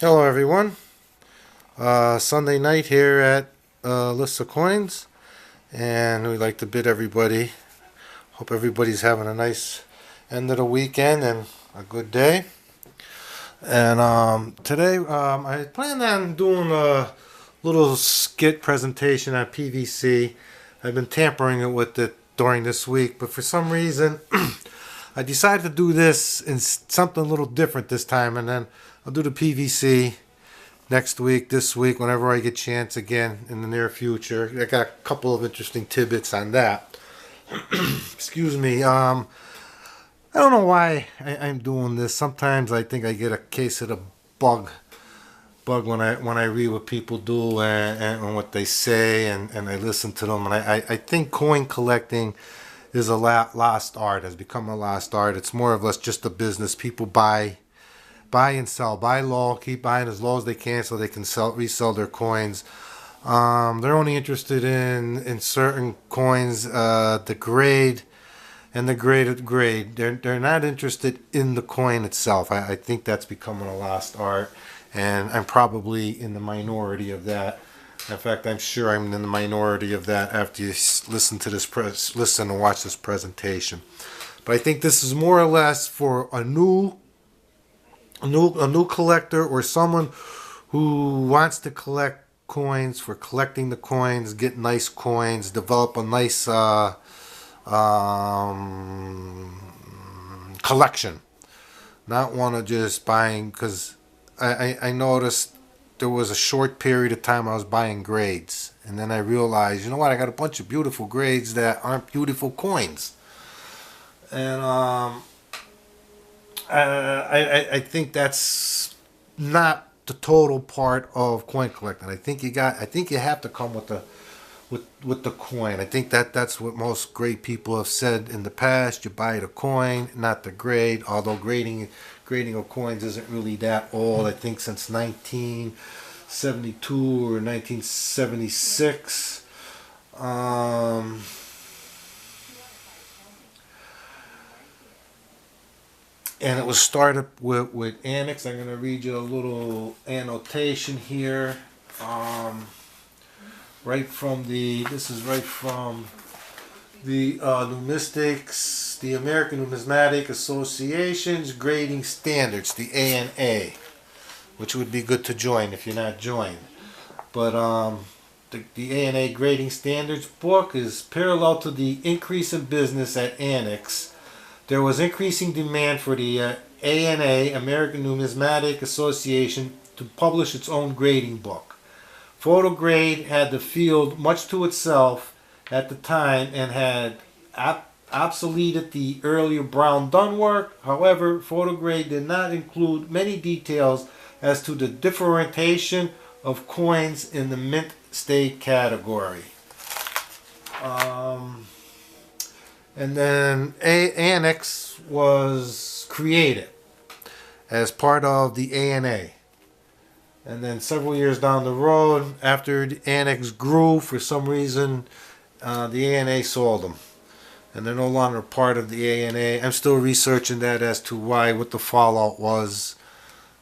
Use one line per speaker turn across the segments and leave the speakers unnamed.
Hello, everyone. Sunday night here at List of Coins, and we'd like to bid everybody. Hope everybody's having a nice end of the weekend and a good day. And today, I planned on doing a little skit presentation on PVC. I've been tampering it with it during this week, but for some reason, I decided to do this in something a little different this time, and then I'll do the PVC next week, this week, whenever I get a chance again in the near future. I got a couple of interesting tidbits on that. Excuse me. I don't know why I'm doing this. Sometimes I think I get a case of the bug when I read what people do and what they say and I listen to them. And I think coin collecting is a lost art. Has become a lost art. It's more or less just a business. People buy and sell, buy low, keep buying as low as they can so they can resell their coins. They're only interested in certain coins, the grade and the graded grade. They're not interested in the coin itself. I think that's becoming a lost art, and I'm probably in the minority of that. In fact, I'm sure I'm in the minority of that after you listen to listen and watch this presentation. But I think this is more or less for a new collector or someone who wants to collect coins for collecting the coins, get nice coins, develop a nice collection. Not want to just buying because I noticed there was a short period of time I was buying grades, and then I realized, you know what, I got a bunch of beautiful grades that aren't beautiful coins, and I think that's not the total part of coin collecting. I think you have to come with the coin. I think that's what most great people have said in the past. You buy the coin, not the grade. Although grading of coins isn't really that old. I think since 1972 or 1976. Um, and it was started with Annex. I'm going to read you a little annotation here. Um, this is right from the Numismatics, the American Numismatic Association's grading standards, the ANA, which would be good to join if you're not joined. But the ANA grading standards book is parallel to the increase in business at Annex. There was increasing demand for the ANA, American Numismatic Association, to publish its own grading book. Photograde had the field much to itself at the time and had obsoleted the earlier Brown Dunn work. However, Photograde did not include many details as to the differentiation of coins in the mint state category. Um, and then Annex was created as part of the ANA. And then several years down the road, after the Annex grew, for some reason, the ANA sold them. And they're no longer part of the ANA. I'm still researching that as to why, what the fallout was,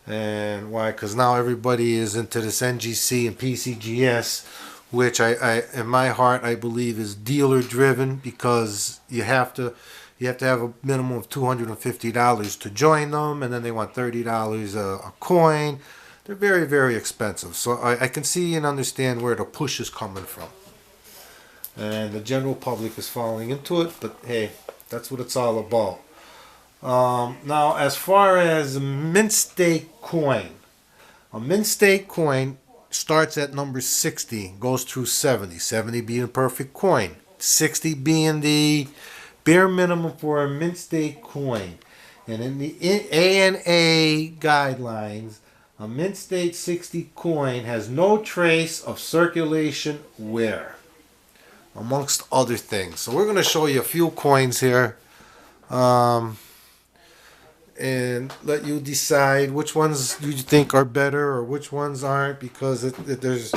and why. Because now everybody is into this NGC and PCGS, which in my heart, I believe is dealer driven, because you have to have a minimum of $250 to join them, and then they want $30 a coin. They're very, very expensive. So I can see and understand where the push is coming from. And the general public is falling into it, but hey, that's what it's all about. Now, as far as mint state coin, a mint state coin starts at number 60, goes through 70. 70 being a perfect coin, 60 being the bare minimum for a mint state coin. And in the ANA guidelines, a mint state 60 coin has no trace of circulation wear, amongst other things. So we're going to show you a few coins here, and let you decide which ones you think are better or which ones aren't, because there's,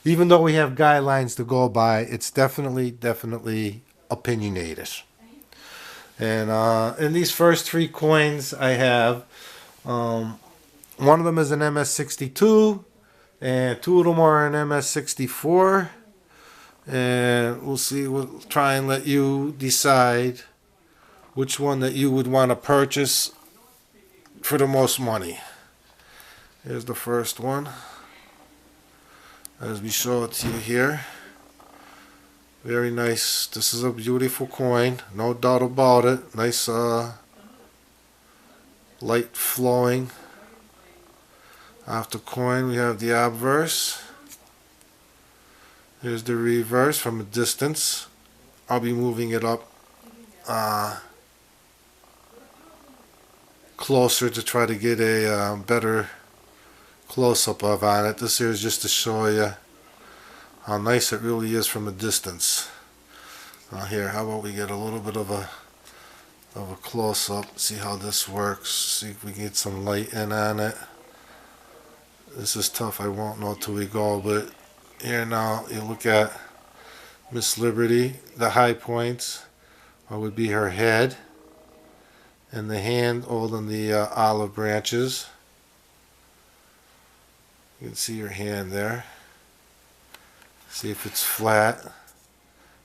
even though we have guidelines to go by, it's definitely opinionated. And in these first three coins I have, One of them is an MS62, and two of them are an MS64. And we'll see. We'll try and let you decide which one that you would want to purchase for the most money. Here's the first one, as we show it to you here. Very nice. This is a beautiful coin, no doubt about it. Nice light flowing off the coin. We have the obverse. Here's the reverse from a distance. I'll be moving it up closer to try to get a better close-up of on it. This here is just to show you how nice it really is from a distance. Here, how about we get a little bit of a close-up, see how this works, see if we can get some light in on it. This is tough, I won't know till we go, but here now you look at Miss Liberty. The high points would be her head and the hand holding the olive branches. You can see her hand there. See if it's flat,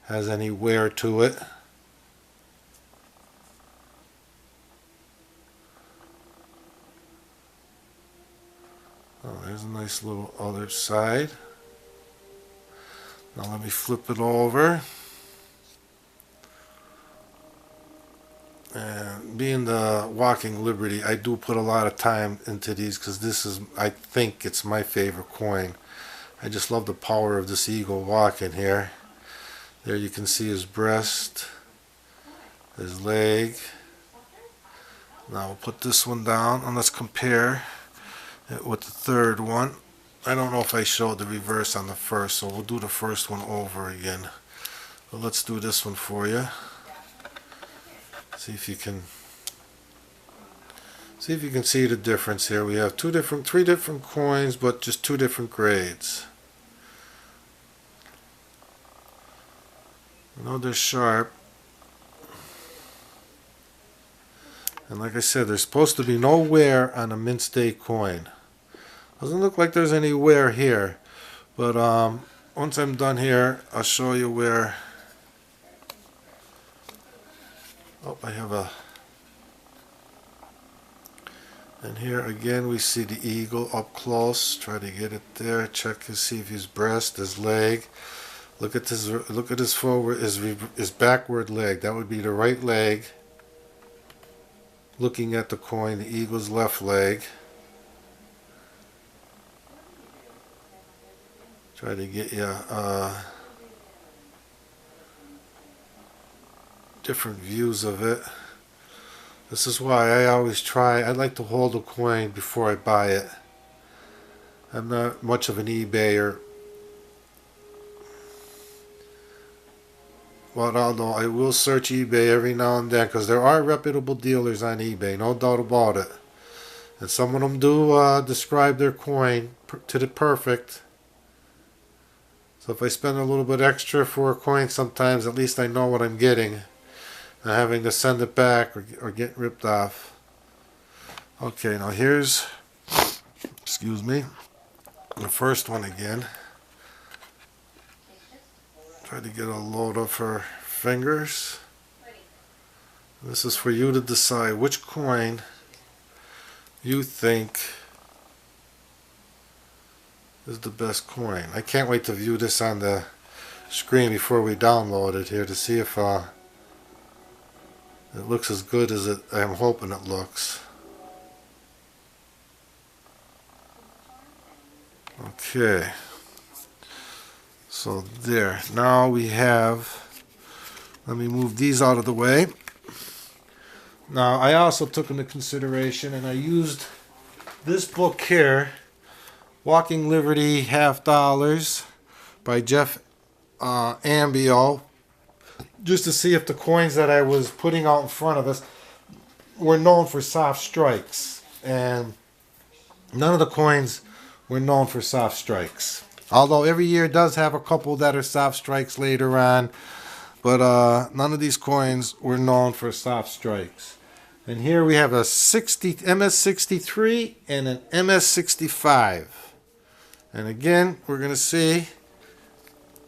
has any wear to it. Oh, there's a nice little other side. Now let me flip it over. And being the Walking Liberty, I do put a lot of time into these because this is, I think it's my favorite coin. I just love the power of this eagle walking here. There you can see his breast, his leg. Now we'll put this one down and let's compare it with the third one. I don't know if I showed the reverse on the first, so we'll do the first one over again. But let's do this one for you. See if you can see the difference here. We have three different coins, but just two different grades. I know they're sharp, and like I said, there's supposed to be no wear on a mint state coin. Doesn't look like there's any wear here, but once I'm done here, I'll show you where. Oh, I have a. And here again we see the eagle up close. Try to get it there. Check to see if his breast, his leg. Look at this. Look at his forward, his backward leg. That would be the right leg. Looking at the coin, the eagle's left leg. Try to get you different views of it. This is why I always try. I like to hold a coin before I buy it. I'm not much of an eBayer. Well, although I will search eBay every now and then because there are reputable dealers on eBay, no doubt about it. And some of them do describe their coin to the perfect. So if I spend a little bit extra for a coin sometimes, at least I know what I'm getting. Not having to send it back or get ripped off. Okay, now here's, excuse me, the first one again. Try to get a load of her fingers. This is for you to decide which coin you think is the best coin. I can't wait to view this on the screen before we download it here to see if it looks as good as I'm hoping it looks. Okay. So there. Now we have, let me move these out of the way. Now I also took into consideration and I used this book here, Walking Liberty Half Dollars by Jeff Ambio, just to see if the coins that I was putting out in front of us were known for soft strikes. And none of the coins were known for soft strikes. Although every year does have a couple that are soft strikes later on. But none of these coins were known for soft strikes. And here we have a MS63 and an MS65. And again, we're going to see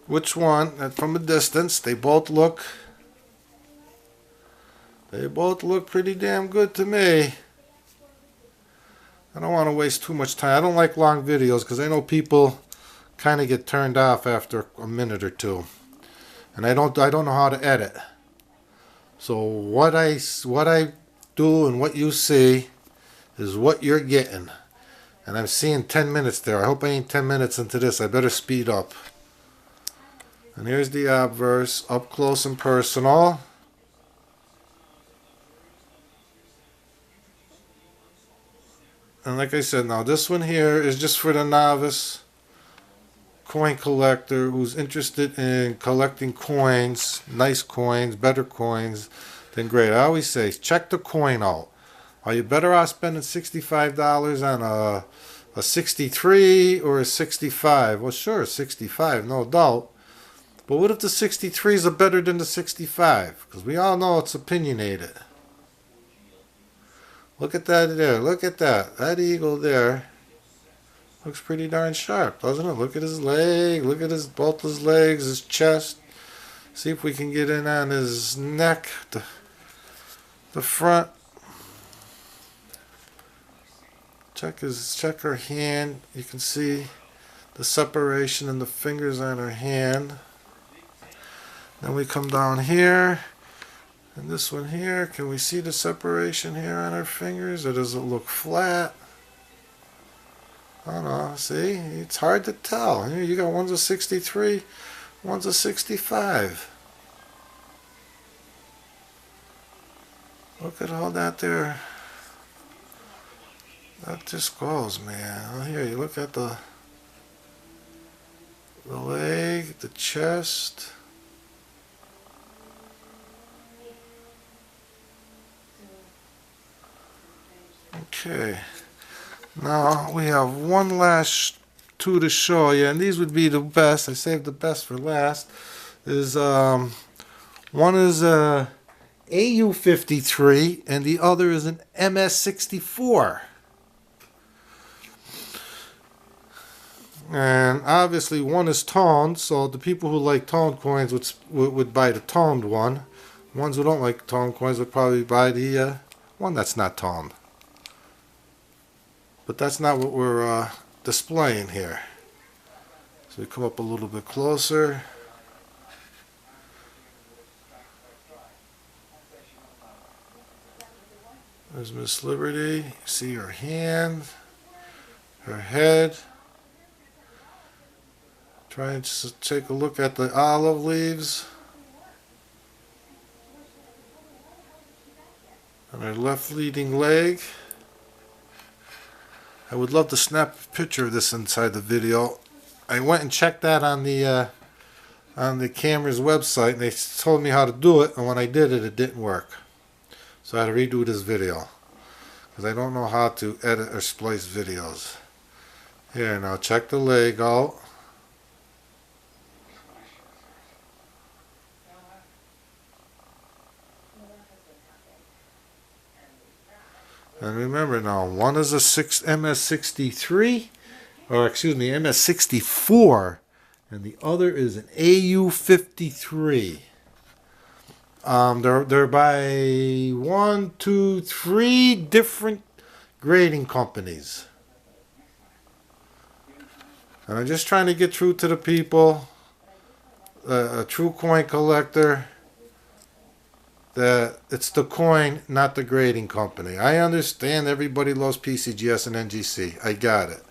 which one, from a distance, they both look pretty damn good to me. I don't want to waste too much time. I don't like long videos because I know people kind of get turned off after a minute or two. And I don't know how to edit. So what I do and what you see is what you're getting. And I'm seeing 10 minutes there. I hope I ain't 10 minutes into this. I better speed up. And here's the obverse, up close and personal. And like I said, now this one here is just for the novice coin collector who's interested in collecting coins, nice coins, better coins than great. I always say, check the coin out. Are you better off spending $65 on a 63 or a 65? Well, sure, 65, no doubt. But what if the 63s are better than the 65? Because we all know it's opinionated. Look at that there. Look at that. That eagle there looks pretty darn sharp, doesn't it? Look at his leg. Look at both his legs, his chest. See if we can get in on his neck, the front. Check her hand. You can see the separation in the fingers on her hand. Then we come down here. And this one here, can we see the separation here on her fingers, or does it look flat? I don't know, see? It's hard to tell. Here you got one's a 63, one's a 65. Look at all that there. That just goes, man. Here, you look at the leg, the chest. Okay, now we have one last two to show you, and these would be the best. I saved the best for last. One is a AU53 and the other is an MS64. And obviously one is toned, so the people who like toned coins would buy the toned one. Ones who don't like toned coins would probably buy the one that's not toned. But that's not what we're displaying here. So we come up a little bit closer. There's Miss Liberty. See her hand, her head. Try and just take a look at the olive leaves. And her left leading leg. I would love to snap a picture of this inside the video. I went and checked that on the camera's website, and they told me how to do it, and when I did it, it didn't work. So I had to redo this video because I don't know how to edit or splice videos. Here, now check the leg out. And remember now, one is a MS63, or excuse me, MS64, and the other is an AU53. They're by 1, 2, 3 different grading companies. And I'm just trying to get through to the people, a true coin collector, that it's the coin, not the grading company. I understand everybody loves PCGS and NGC. I got it.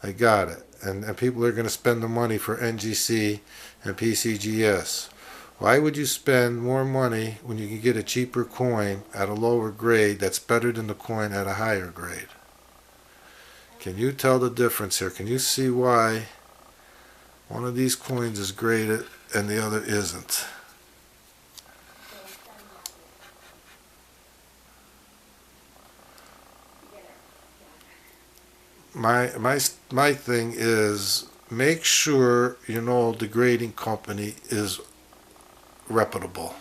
I got it. And people are going to spend the money for NGC and PCGS. Why would you spend more money when you can get a cheaper coin at a lower grade that's better than the coin at a higher grade? Can you tell the difference here? Can you see why one of these coins is graded and the other isn't? My thing is, make sure you know the grading company is reputable.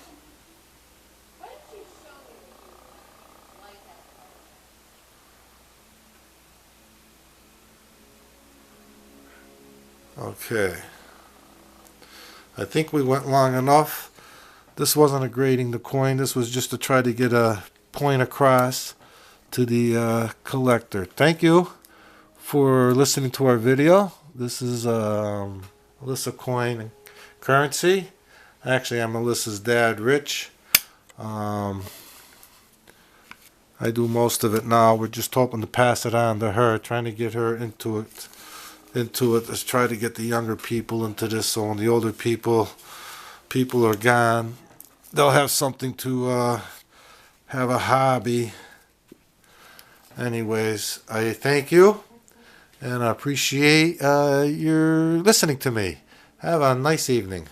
Okay. I think we went long enough. This wasn't a grading the coin. This was just to try to get a point across to the collector. Thank you for listening to our video. This is Alyssa Coin Currency. Actually, I'm Alyssa's dad, Rich. I do most of it now. We're just hoping to pass it on to her, trying to get her into it. Let's try to get the younger people into this, so when the older people are gone, they'll have something to have a hobby. Anyways, I thank you, and I appreciate your listening to me. Have a nice evening.